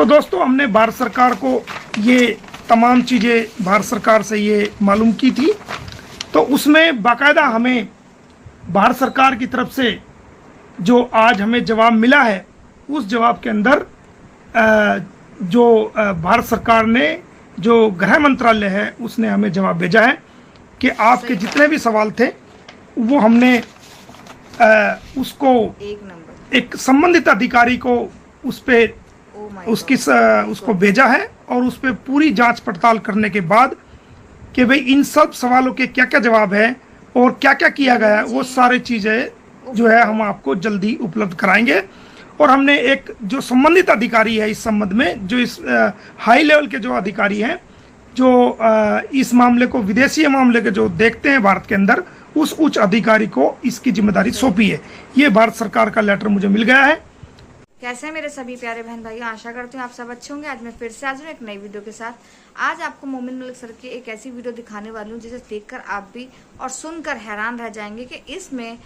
तो दोस्तों हमने भारत सरकार को ये तमाम चीज़ें भारत सरकार से ये मालूम की थी, तो उसमें बाकायदा हमें भारत सरकार की तरफ से जो आज हमें जवाब मिला है, उस जवाब के अंदर जो भारत सरकार ने जो गृह मंत्रालय है उसने हमें जवाब भेजा है कि आपके जितने भी सवाल थे वो हमने उसको एक संबंधित अधिकारी को उसको भेजा है और उस पर पूरी जांच पड़ताल करने के बाद कि भाई इन सब सवालों के क्या क्या जवाब है और क्या क्या किया गया है, वो सारी चीज़ें जो है हम आपको जल्दी उपलब्ध कराएंगे। और हमने एक जो संबंधित अधिकारी है इस संबंध में, जो इस हाई लेवल के जो अधिकारी हैं जो इस मामले को विदेशी मामले के जो देखते हैं भारत के अंदर, उस उच्च अधिकारी को इसकी जिम्मेदारी सौंपी है। ये भारत सरकार का लेटर मुझे मिल गया है। कैसे हैं मेरे सभी प्यारे बहन भाइयों, आशा करती हूँ आप सब अच्छे होंगे। आज मैं फिर से हाजिर हूँ एक नई वीडियो के साथ। आज आपको मोमिन मलिक सर की एक ऐसी वीडियो दिखाने वाली हूँ जिसे देखकर आप भी और सुनकर हैरान रह जाएंगे कि इसमें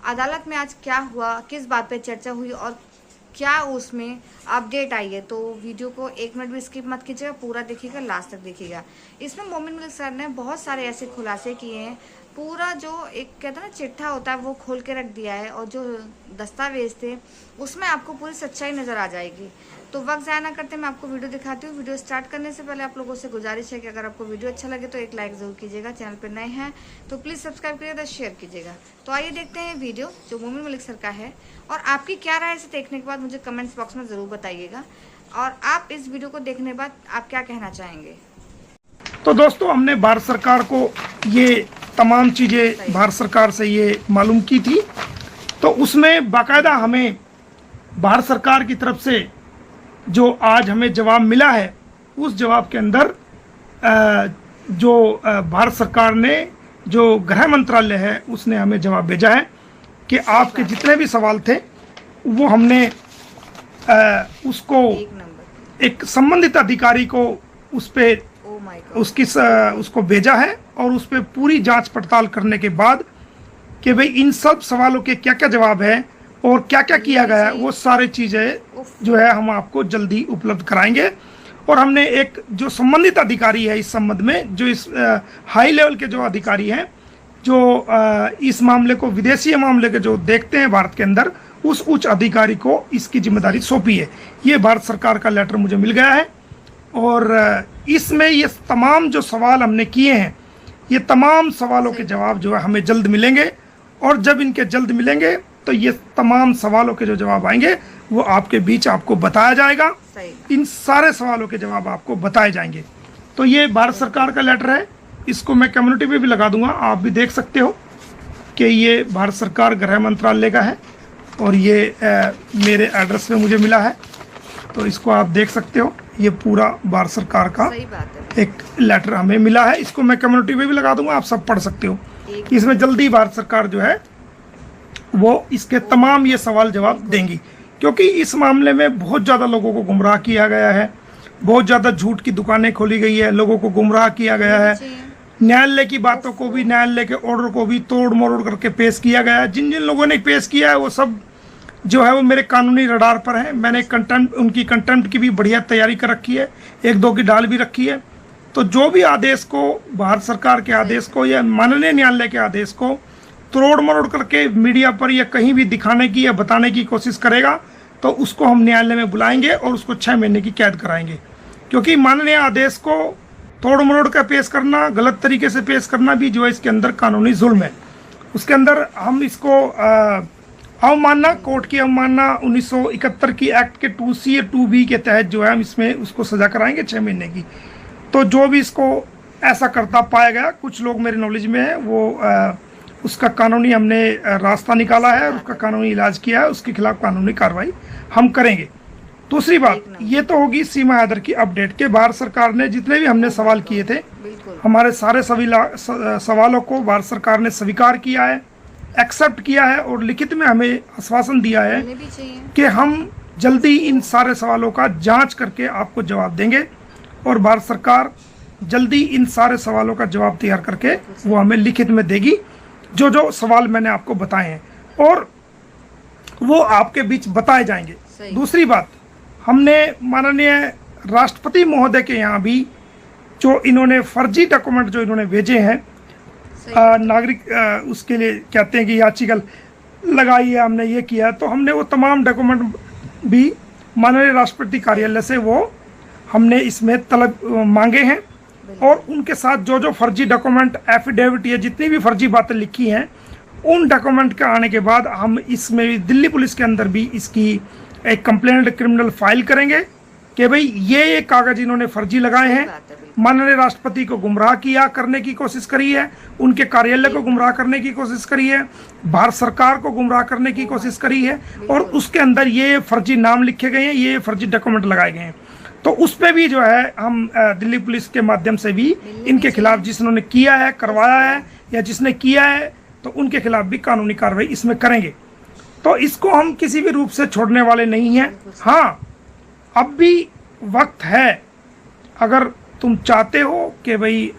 अदालत में आज क्या हुआ, किस बात पे चर्चा हुई और क्या उसमें अपडेट आई है। तो वीडियो को एक मिनट भी स्किप मत कीजिएगा, पूरा देखिएगा, लास्ट तक देखिएगा। इसमें मोमिन मलिक सर ने बहुत सारे ऐसे खुलासे किए हैं, पूरा जो एक कहते हैं ना चिट्ठा होता है वो खोल के रख दिया है और जो दस्तावेज थे उसमें आपको पूरी सच्चाई नज़र आ जाएगी। तो वक्त ज़ाया ना करते मैं आपको वीडियो दिखाती हूँ। वीडियो स्टार्ट करने से पहले आप लोगों से गुजारिश है कि अगर आपको वीडियो अच्छा लगे तो एक लाइक ज़रूर कीजिएगा, चैनल पर नए हैं तो प्लीज़ सब्सक्राइब करिएगा, शेयर कीजिएगा। तो आइए देखते हैं वीडियो जो मोमिन मलिक सर का है और आपकी क्या राय है इसे देखने के बाद मुझे कमेंट्स बॉक्स में ज़रूर बताइएगा और आप इस वीडियो को देखने के बाद आप क्या कहना चाहेंगे। तो दोस्तों हमने भारत सरकार को ये तमाम चीज़ें भारत सरकार से ये मालूम की थी, तो उसमें बाकायदा हमें भारत सरकार की तरफ से जो आज हमें जवाब मिला है, उस जवाब के अंदर जो भारत सरकार ने जो गृह मंत्रालय है उसने हमें जवाब भेजा है कि आपके जितने भी सवाल थे वो हमने उसको एक संबंधित अधिकारी को उसको भेजा है और उस पर पूरी जांच पड़ताल करने के बाद कि भाई इन सब सवालों के क्या क्या जवाब है और क्या क्या किया गया है, वो सारी चीज़ें जो है हम आपको जल्दी उपलब्ध कराएंगे। और हमने एक जो संबंधित अधिकारी है इस संबंध में, जो इस हाई लेवल के जो अधिकारी हैं जो इस मामले को विदेशी मामले के जो देखते हैं भारत के अंदर, उस उच्च अधिकारी को इसकी जिम्मेदारी सौंपी है। ये भारत सरकार का लेटर मुझे मिल गया है और इसमें ये तमाम जो सवाल हमने किए हैं, ये तमाम सवालों के जवाब जो है हमें जल्द मिलेंगे और जब इनके जल्द मिलेंगे तो ये तमाम सवालों के जो जवाब आएंगे वो आपके बीच आपको बताया जाएगा। इन सारे सवालों के जवाब आपको बताए जाएंगे। तो ये भारत सरकार का लेटर है, इसको मैं कम्युनिटी में भी लगा दूंगा, आप भी देख सकते हो कि ये भारत सरकार गृह मंत्रालय का है और ये मेरे एड्रेस पे मुझे मिला है, तो इसको आप देख सकते हो। ये पूरा भारत सरकार का एक लेटर हमें मिला है, इसको मैं कम्युनिटी में भी लगा दूंगा, आप सब पढ़ सकते हो। इसमें जल्दी भारत सरकार जो है वो इसके तमाम ये सवाल जवाब देंगी, क्योंकि इस मामले में बहुत ज़्यादा लोगों को गुमराह किया गया है, बहुत ज़्यादा झूठ की दुकानें खोली गई है, लोगों को गुमराह किया गया है, न्यायालय की बातों को भी, न्यायालय के ऑर्डर को भी तोड़ मरोड़ करके पेश किया गया है। जिन जिन लोगों ने पेश किया है वो सब जो है वो मेरे कानूनी रडार पर है। मैंने उनकी कंटेम्प्ट की भी बढ़िया तैयारी कर रखी है, एक दो की डाल भी रखी है। तो जो भी आदेश को, भारत सरकार के आदेश को या माननीय न्यायालय के आदेश को तोड़ मरोड़ करके मीडिया पर या कहीं भी दिखाने की या बताने की कोशिश करेगा तो उसको हम न्यायालय में बुलाएंगे और उसको 6 महीने की कैद कराएंगे। क्योंकि माननीय आदेश को तोड़ मरोड़ कर पेश करना, गलत तरीके से पेश करना भी जो है इसके अंदर कानूनी जुल्म है। उसके अंदर हम इसको अवमानना, कोर्ट की अवमानना 1971 की एक्ट के 2C या 2B के तहत जो है हम इसमें उसको सजा कराएंगे 6 महीने की। तो जो भी इसको ऐसा करता पाया गया, कुछ लोग मेरे नॉलेज में है, वो उसका कानूनी हमने रास्ता निकाला है और उसका कानूनी इलाज किया है, उसके खिलाफ कानूनी कार्रवाई हम करेंगे। दूसरी बात ये तो होगी सीमा हैदर की अपडेट के भारत सरकार ने जितने भी हमने सवाल किए थे, हमारे सारे सवालों को भारत सरकार ने स्वीकार किया है, एक्सेप्ट किया है और लिखित में हमें आश्वासन दिया है कि हम जल्दी इन सारे सवालों का जांच करके आपको जवाब देंगे और भारत सरकार जल्दी इन सारे सवालों का जवाब तैयार करके वो हमें लिखित में देगी, जो जो सवाल मैंने आपको बताए हैं और वो आपके बीच बताए जाएंगे। दूसरी बात, हमने माननीय राष्ट्रपति महोदय के यहाँ भी जो इन्होंने फर्जी डॉक्यूमेंट जो इन्होंने भेजे हैं नागरिक उसके लिए कहते हैं कि याचिका लगाई है, हमने ये किया, तो हमने वो तमाम डॉक्यूमेंट भी माननीय राष्ट्रपति कार्यालय से वो हमने इसमें तलब मांगे हैं। और उनके साथ जो जो फर्जी डॉक्यूमेंट एफिडेविट या जितनी भी फर्जी बातें लिखी हैं उन डॉक्यूमेंट के आने के बाद हम इसमें भी दिल्ली पुलिस के अंदर भी इसकी एक कंप्लेंट क्रिमिनल फाइल करेंगे कि भाई ये कागज इन्होंने फर्जी लगाए हैं, माननीय राष्ट्रपति को गुमराह किया करने की कोशिश करी है, उनके कार्यालय को गुमराह करने की कोशिश करी है, भारत सरकार को गुमराह करने की कोशिश करी है, और उसके अंदर ये फर्जी नाम लिखे गए हैं, ये फर्जी डॉक्यूमेंट लगाए गए हैं। तो उस पर भी जो है हम दिल्ली पुलिस के माध्यम से भी इनके खिलाफ जिन्होंने किया है, करवाया है या जिसने किया है, तो उनके खिलाफ भी कानूनी कार्रवाई इसमें करेंगे। तो इसको हम किसी भी रूप से छोड़ने वाले नहीं हैं। हाँ, अब भी वक्त है, अगर तुम चाहते हो कि भाई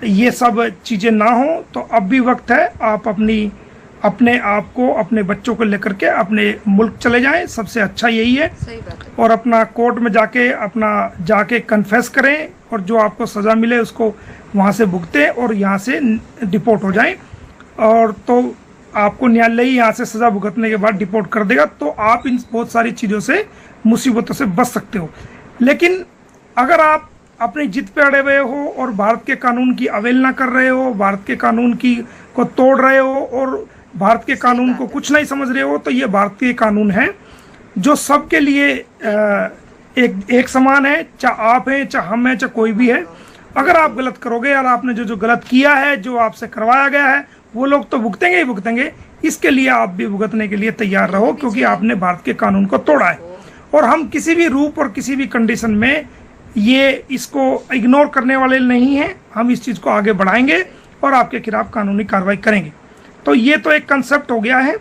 ये सब चीज़ें ना हो तो अब भी वक्त है, आप अपने आप को, अपने बच्चों को लेकर के अपने मुल्क चले जाएं, सबसे अच्छा यही है। सही बात है। और अपना कोर्ट में जाके कन्फेस करें और जो आपको सज़ा मिले उसको वहाँ से भुगतें और यहाँ से डिपोर्ट हो जाएं। और तो आपको न्यायालय ही यहाँ से सज़ा भुगतने के बाद डिपोर्ट कर देगा, तो आप इन बहुत सारी चीज़ों से, मुसीबतों से बच सकते हो। लेकिन अगर आप अपनी जिद पे अड़े हुए हो और भारत के कानून की अवहेलना कर रहे हो, भारत के कानून को तोड़ रहे हो और भारत के कानून को कुछ नहीं समझ रहे हो, तो ये भारतीय कानून है जो सबके लिए एक समान है, चाहे आप हैं, चाहे हम हैं, चाहे कोई भी है। अगर आप गलत करोगे और आपने जो गलत किया है, जो आपसे करवाया गया है, वो लोग तो भुगतेंगे ही भुगतेंगे, इसके लिए आप भी भुगतने के लिए तैयार रहो, क्योंकि आपने भारत के कानून को तोड़ा है। और हम किसी भी रूप और किसी भी कंडीशन में इसको इग्नोर करने वाले नहीं हैं। हम इस चीज़ को आगे बढ़ाएंगे और आपके खिलाफ कानूनी कार्रवाई करेंगे। तो ये तो एक कंसेप्ट हो गया है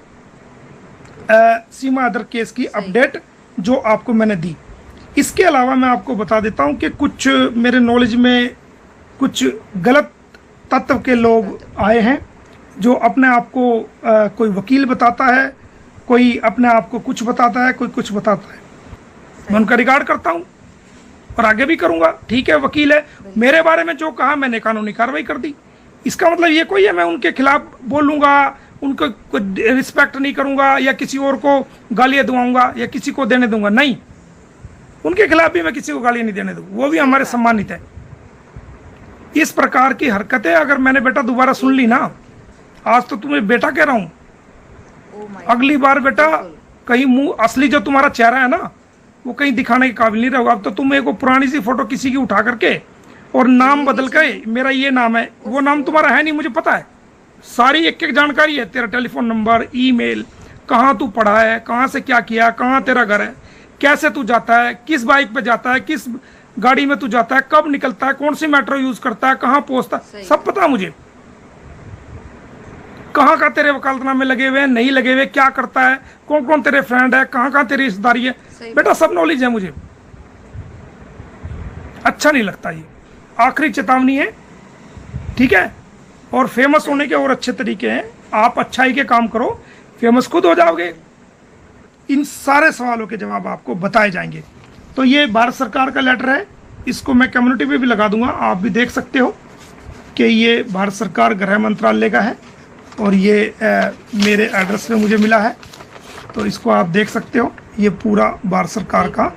सीमा अदर केस की अपडेट जो आपको मैंने दी। इसके अलावा मैं आपको बता देता हूं कि कुछ मेरे नॉलेज में कुछ गलत तत्व के लोग आए हैं जो अपने आप को कोई वकील बताता है, कोई अपने आप को कुछ बताता है, कोई कुछ बताता है। मैं उनका रिगार्ड करता हूं और आगे भी करूंगा। ठीक है, वकील है, मेरे बारे में जो कहा मैंने कानूनी कार्रवाई कर दी। इसका मतलब ये कोई है मैं उनके खिलाफ बोलूंगा, उनको रिस्पेक्ट नहीं करूंगा या किसी और को गालियां दुआऊंगा या किसी को देने दूंगा, नहीं। उनके खिलाफ भी मैं किसी को गालियां नहीं देने दूंगा, वो भी हमारे सम्मानित है। इस प्रकार की हरकतें अगर मैंने बेटा दोबारा सुन ली ना, आज तो तुम्हें बेटा कह रहा हूं, अगली बार बेटा कहीं मुंह असली जो तुम्हारा चेहरा है ना वो कहीं दिखाने के काबिल नहीं रहोगा। अब तो तुम एक पुरानी सी फोटो किसी की उठा करके और नाम बदल के मेरा ये नाम है, वो नाम तुम्हारा है नहीं, मुझे पता है, सारी एक एक जानकारी है, तेरा टेलीफोन नंबर, ईमेल, कहाँ तू पढ़ा है, कहाँ से क्या किया, कहाँ तेरा घर है, कैसे तू जाता है, किस बाइक पे जाता है, किस गाड़ी में तू जाता है, कब निकलता है, कौन सी मेट्रो यूज करता है, कहाँ पहुंचता है, सब पता है मुझे। कहाँ का तेरे वकालतनामे लगे हुए हैं, नहीं लगे हुए, क्या करता है, कौन कौन तेरे फ्रेंड है, कहाँ कहाँ तेरी रिश्तेदारी है, बेटा सब नॉलेज है मुझे। अच्छा नहीं लगता, ये आखिरी चेतावनी है, ठीक है। और फेमस होने के और अच्छे तरीके हैं, आप अच्छाई के काम करो, फेमस खुद हो जाओगे। इन सारे सवालों के जवाब आपको बताए जाएंगे। तो ये भारत सरकार का लेटर है, इसको मैं कम्युनिटी में भी लगा दूंगा, आप भी देख सकते हो कि ये भारत सरकार गृह मंत्रालय का है और ये मेरे एड्रेस पे मुझे मिला है, तो इसको आप देख सकते हो। ये पूरा भारत सरकार का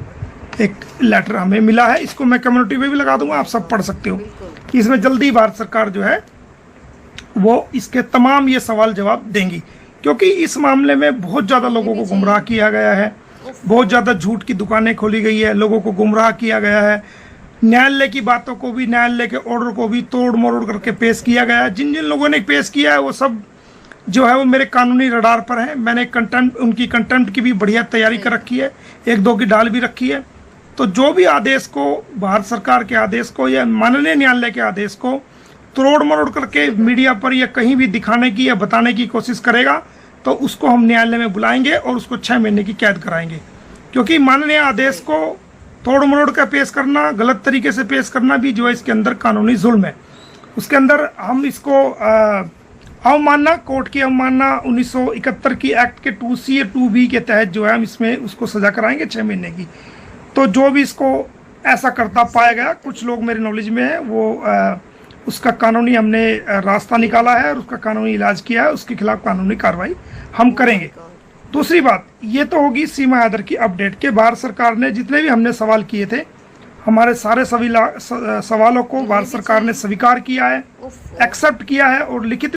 एक लेटर हमें मिला है, इसको मैं कम्युनिटी में भी लगा दूंगा, आप सब पढ़ सकते हो कि इसमें जल्दी भारत सरकार जो है वो इसके तमाम ये सवाल जवाब देंगी, क्योंकि इस मामले में बहुत ज़्यादा लोगों को गुमराह किया गया है, बहुत ज़्यादा झूठ की दुकानें खोली गई है, लोगों को गुमराह किया गया है, न्यायालय की बातों को भी, न्यायालय के ऑर्डर को भी तोड़ मरोड़ करके पेश किया गया है। जिन जिन लोगों ने पेश किया है वो सब जो है वो मेरे कानूनी रडार पर है। मैंने उनकी कंटेम्प्ट की भी बढ़िया तैयारी कर रखी है, एक दो की डाल भी रखी है। तो जो भी आदेश को, भारत सरकार के आदेश को या माननीय न्यायालय के आदेश को तोड़ मरोड़ करके मीडिया पर या कहीं भी दिखाने की या बताने की कोशिश करेगा तो उसको हम न्यायालय में बुलाएंगे और उसको 6 महीने की कैद कराएंगे। क्योंकि माननीय आदेश को तोड़ मरोड़ कर पेश करना, गलत तरीके से पेश करना भी जो है इसके अंदर कानूनी जुल्म है। उसके अंदर हम इसको अवमानना, कोर्ट की अवमानना 1971 की एक्ट के 2C या 2B के तहत जो है हम इसमें उसको सजा कराएंगे 6 महीने की। तो जो भी इसको ऐसा करता पाया गया, कुछ लोग मेरे नॉलेज में है, वो उसका कानूनी हमने रास्ता निकाला है और उसका कानूनी इलाज किया है, उसके खिलाफ कानूनी कार्रवाई हम करेंगे। दूसरी बात, ये तो होगी सीमा हैदर की अपडेट के भारत सरकार ने जितने भी हमने सवाल किए थे, हमारे सारे सवालों को भारत सरकार ने स्वीकार किया है, एक्सेप्ट किया है और लिखित